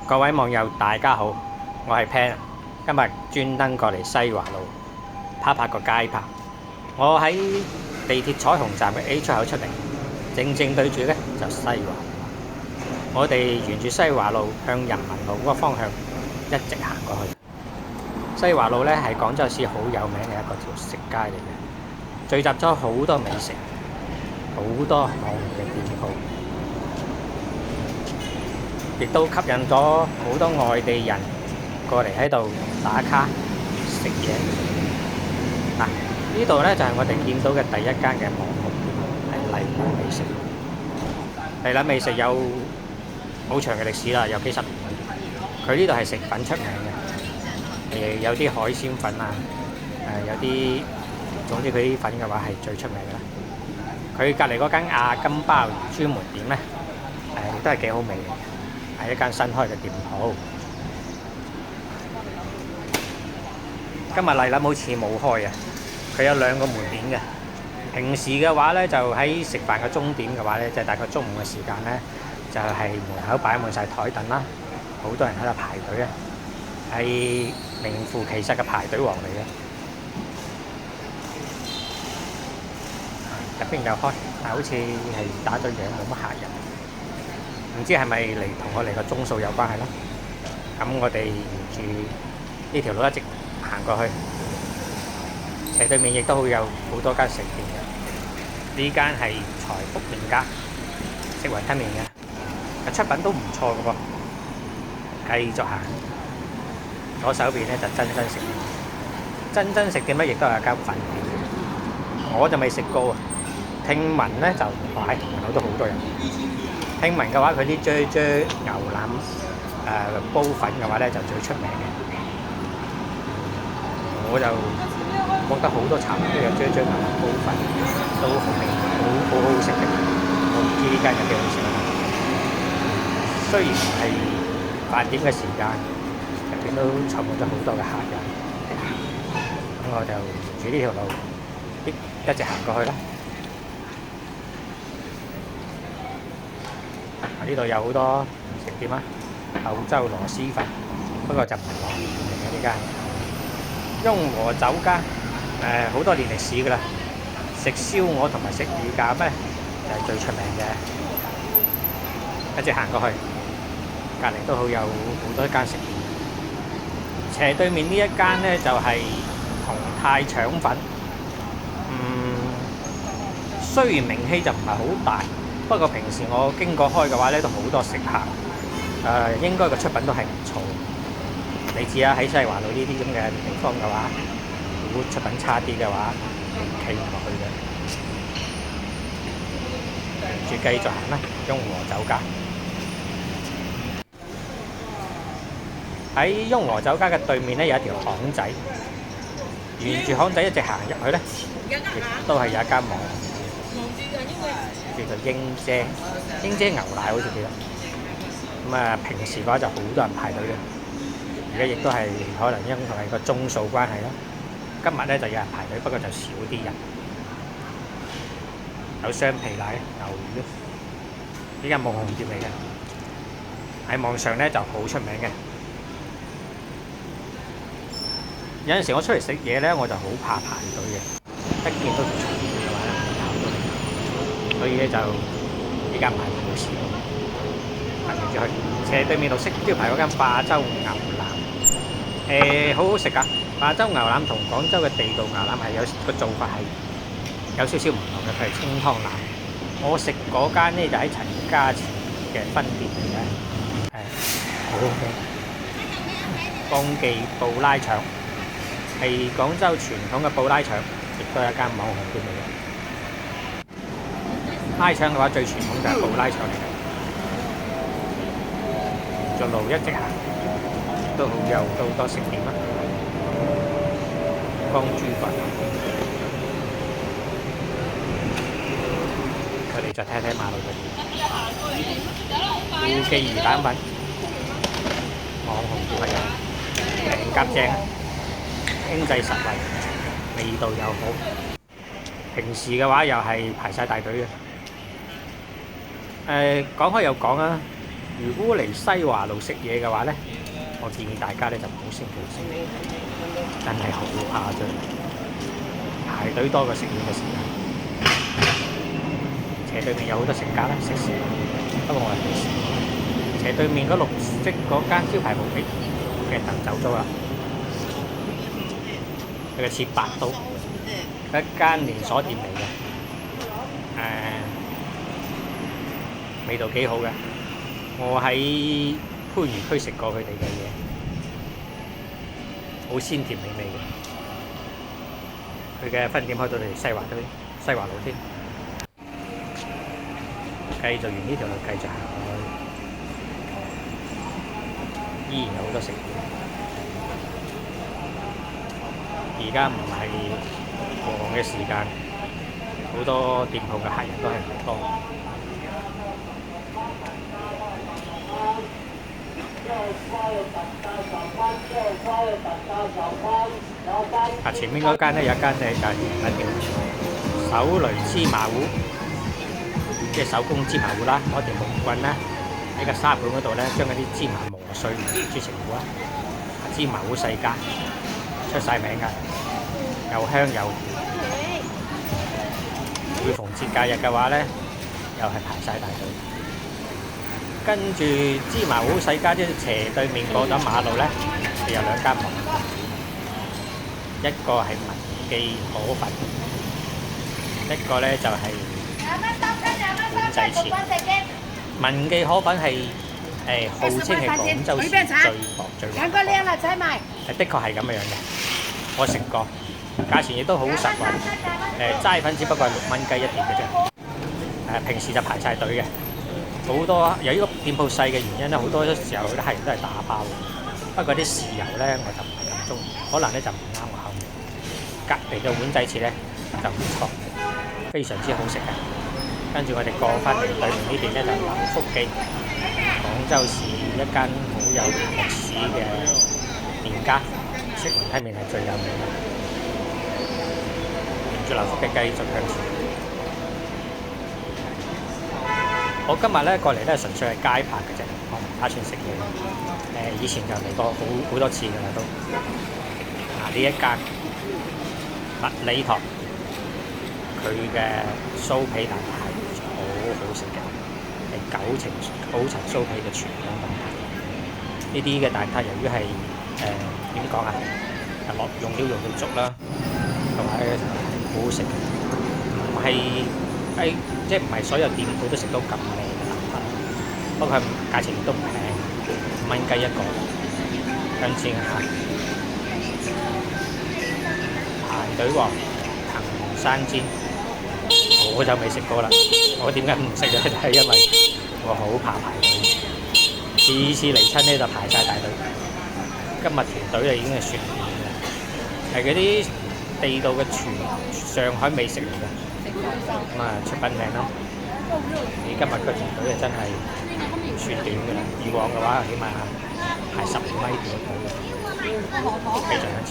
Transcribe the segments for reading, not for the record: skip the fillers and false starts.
各位網友大家好，我係 Pan，今日專登過嚟西華路拍個街拍。我喺地鐵彩虹站嘅 A 出口出嚟，正對住呢就西華路。我哋沿住西華路向人民路嗰個方向一直行過去。西華路呢係廣州市好有名嘅一個條食街嚟嘅，聚集咗好多美食，好多網紅嘅店鋪。亦都吸引咗好多外地人過嚟喺度打卡食嘢。嗱，呢度呢就係我哋見到嘅第一間嘅網紅店，係麗樓美食。麗樓美食有好長嘅歷史啦，有幾十年。佢呢度係食粉出名嘅，有啲海鮮粉啊，有啲總之佢啲粉嘅話係最出名嘅啦。佢隔離嗰間亞金鮑魚專門店呢，亦都係幾好味嘅。係一間新開嘅店鋪。今日麗樓好似冇開啊！佢有2個門點嘅。平時嘅話呢，就喺食飯嘅鐘點嘅話呢，就係大概中午嘅時間呢，就係門口擺滿晒台凳啦，好多人喺度排隊啊，係名副其實嘅排隊王嚟嘅。入邊有開，但好似係打咗烊，冇乜客人。唔知係咪同我嚟個鐘數有關係啦？咁我哋沿住呢條路一直行過去，斜對面亦都會有好多間食店嘅。呢間係財福麵家，食雲吞麵嘅，出品都唔錯嘅噃。繼續行，左手邊呢就珍食店，珍食店呢亦都有間粉店，我就未食過啊。聽聞呢就擺門口都好多人。聽聞嘅話，佢啲啫牛腩煲粉嘅話咧就最出名嘅。我就覺得好多茶樓都有啫牛腩煲粉，都好味，好好食嘅。我唔知呢間有幾好食啊。雖然係飯點嘅時間，入邊都坐滿咗好多嘅客人。咁我就沿住呢條路一直行過去啦。呢度有好多食店啊，厚州螺螄粉，不過就唔係我嚟嘅呢間。雍和酒家好多年歷史㗎啦，食燒鵝同埋食乳鴿呢就係最出名嘅。一直行過去，隔離都好有好多間食店。斜對面呢一間呢就係同泰腸粉，雖然名氣就唔係好大。不過平時我經過開嘅話咧，都好多食客，應該個出品都係唔錯。你知啊，喺西華路呢啲咁嘅地方嘅話，如果出品差啲嘅話，你企唔落去嘅。住繼續行啦，雍和酒家。喺雍和酒家嘅對面咧，有一條巷仔，沿住巷仔一直行入去咧，亦都係有一間網紅叫做英姐牛奶，好似記得。咁平時嘅話就好多人排隊嘅，而家亦都係可能因為個鐘數關係啦。今日咧就有人排隊，不過就少啲人。有雙皮奶、牛魚，呢間網紅店嚟嘅，喺網上咧就好出名嘅。有陣時我出嚟食嘢咧，我就好怕排隊嘅，一見到條長龍嘅話咧，我就跑到嚟。所以咧就呢間唔係好少，行住去斜對面綠色招牌嗰間霸州牛腩，好好食㗎。霸州牛腩同廣州嘅地道牛腩係有個做法係有少少唔同嘅，佢係清湯腩。我食嗰間呢就喺陳家祠嘅分店嚟嘅，好好味。當記布拉腸係廣州傳統嘅布拉腸，亦都係一間網紅店嚟嘅。拉腸嘅話，最傳統就係布拉腸嚟嘅。沿著路一直行，都有好多食店啦。光豬粉，佢哋再睇睇馬路嘅店。富記魚蛋粉，網紅店係有，平夾正，經濟實惠，味道又好。平時嘅話又係排晒大隊嘅。講開又講啊，如果嚟西華路食嘢嘅話咧，我建議大家咧就唔好星期六食，真係好誇張，排隊多過食嘢嘅時間。斜對面有好多食家啦，食肆，不過我係冇試。斜對面嗰綠色嗰間招牌冇俾嘅人走咗啦，佢嘅切八刀，一間連鎖店嚟嘅，味道幾好嘅。我喺番禺區食過佢哋嘅嘢，好鮮甜美味嘅。佢嘅分店開到嚟西華路添。繼續沿呢條路繼續行落去，依然有好多食店。而家唔係旺嘅時間，好多店鋪嘅客人都係唔多。前面嗰間咧有一間咧就係手雷芝麻糊，即係手工芝麻糊啦，攞條木棍啦，喺個沙盤嗰度咧，將嗰啲芝麻磨碎煮成糊啊！芝麻糊世家出晒名㗎，又香又甜。每逢節假日嘅話咧，又係排晒大隊。跟住芝麻糊世家啲斜對面過咗馬路咧，有兩間鋪，一個係文記河粉，一個咧就係碗仔翅。文記河粉係號稱係廣州市最薄最滑。係的確係咁樣嘅，我食過，價錢亦都好實惠。齋粉只不過係6蚊雞一碟嘅啫。平時就排晒隊嘅。好多由於個店鋪細嘅原因咧，好多時候啲客人都係打包。不過啲豉油咧我就唔係咁中意，可能咧就唔啱我口味。隔離嘅碗仔翅咧就唔錯，非常之好食嘅。跟住我哋過翻嚟對面呢邊咧就係劉福記，廣州市一間好有歷史嘅麵家，食雲吞麵係最有名嘅。沿住劉福記繼續向前。我今日咧過嚟咧純粹係街拍嘅啫，我唔打算食嘢。以前就嚟過好多次㗎啦都。呢一間麥理堂，佢嘅酥皮蛋撻係好好食嘅，係9層酥皮嘅傳統蛋撻。呢啲嘅蛋撻由於係點講啊，用料用到足啦，同埋咧就係好好食，唔係即係唔係所有店鋪都食到咁靚嘅蛋撻，不過價錢亦都唔平，5蚊雞一個。向前行，排隊喎，藤山煎，我就未食過啦。我點解唔食咧？就係因為我好怕排隊，次次嚟親呢就排晒大隊。今日條隊已經係雪面嘅，係嗰啲地道嘅上海美食嚟嘅。咁啊出品靚咯！你今日個條隊啊真係唔算短㗎啦，以往嘅話起碼排15米條隊嘅，繼續向前。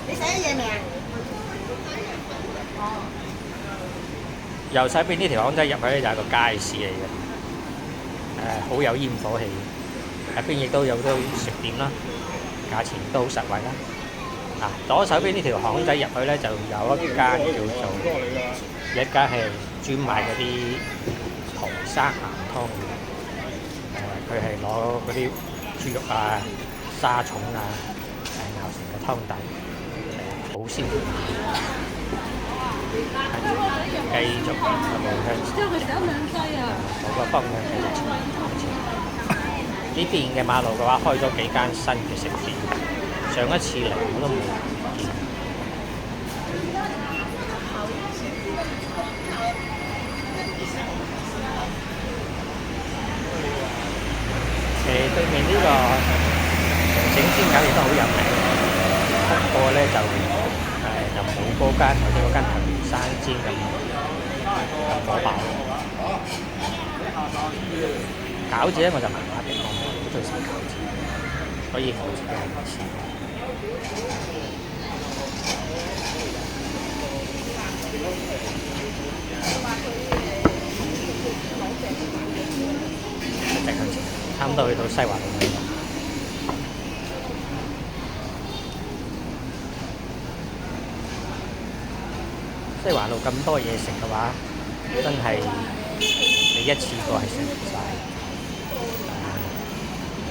你寫咗嘢未啊？右手邊呢條巷仔入去咧就係個街市嚟嘅，好有煙火氣。入邊亦都有好多食店啦，價錢都好實惠啦。左手邊呢條巷仔入去咧，就有一間叫做一間係專賣嗰啲唐生鹹湯嘅。佢係攞嗰啲豬肉啊、沙蟲啊熬成個湯底，好鮮甜。繼續一路向某個方向繼續前。呢邊嘅馬路嘅話，開咗幾間新嘅食店。上一次嚟我都冇見。對面呢個長整煎餃亦都好有名，不過咧就冇嗰間或者嗰間藤山煎咁火爆。餃子咧我就麻麻地，我唔係好中意食餃子，所以我自己係唔試。一直向前，差唔多去到西華路嗰度。西環路咁多嘢食嘅話，真係你一次過係食唔晒，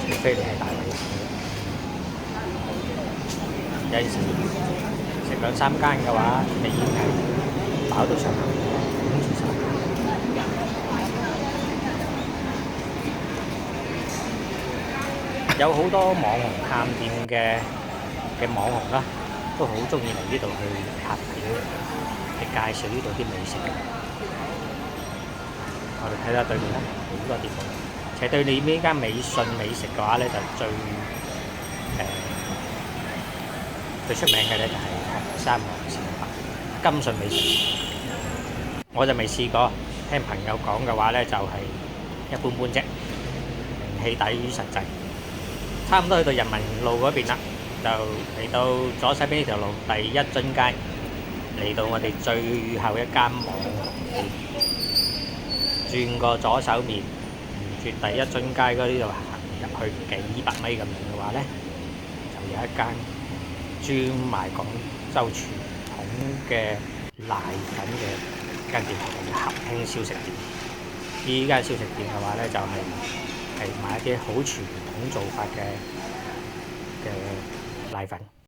除非你係大胃王。有陣時食兩三間嘅話，你已經係飽到上口，頂住晒。有好多網紅探店嘅網紅啦，都好中意嚟呢度去拍片，去介紹呢度啲美食嘅。我哋睇下對面啦，好多店鋪。斜對面呢間美信美食嘅話咧，就最出名嘅咧就係三黃小白金信美食。我就未試過，聽朋友講嘅話咧就係一般般啫，名氣大於實際。差唔多去到人民路嗰邊啦，就嚟到左手邊呢條路第一樽街，嚟到我哋最後一間網紅店，轉過左手面，沿住第一樽街嗰啲度行入去幾百米咁遠嘅話咧，就有一間專賣廣州傳統嘅瀨粉嘅間店，叫合興小食店。呢間小食店嘅話咧，就係賣一啲好傳統做法嘅瀨粉。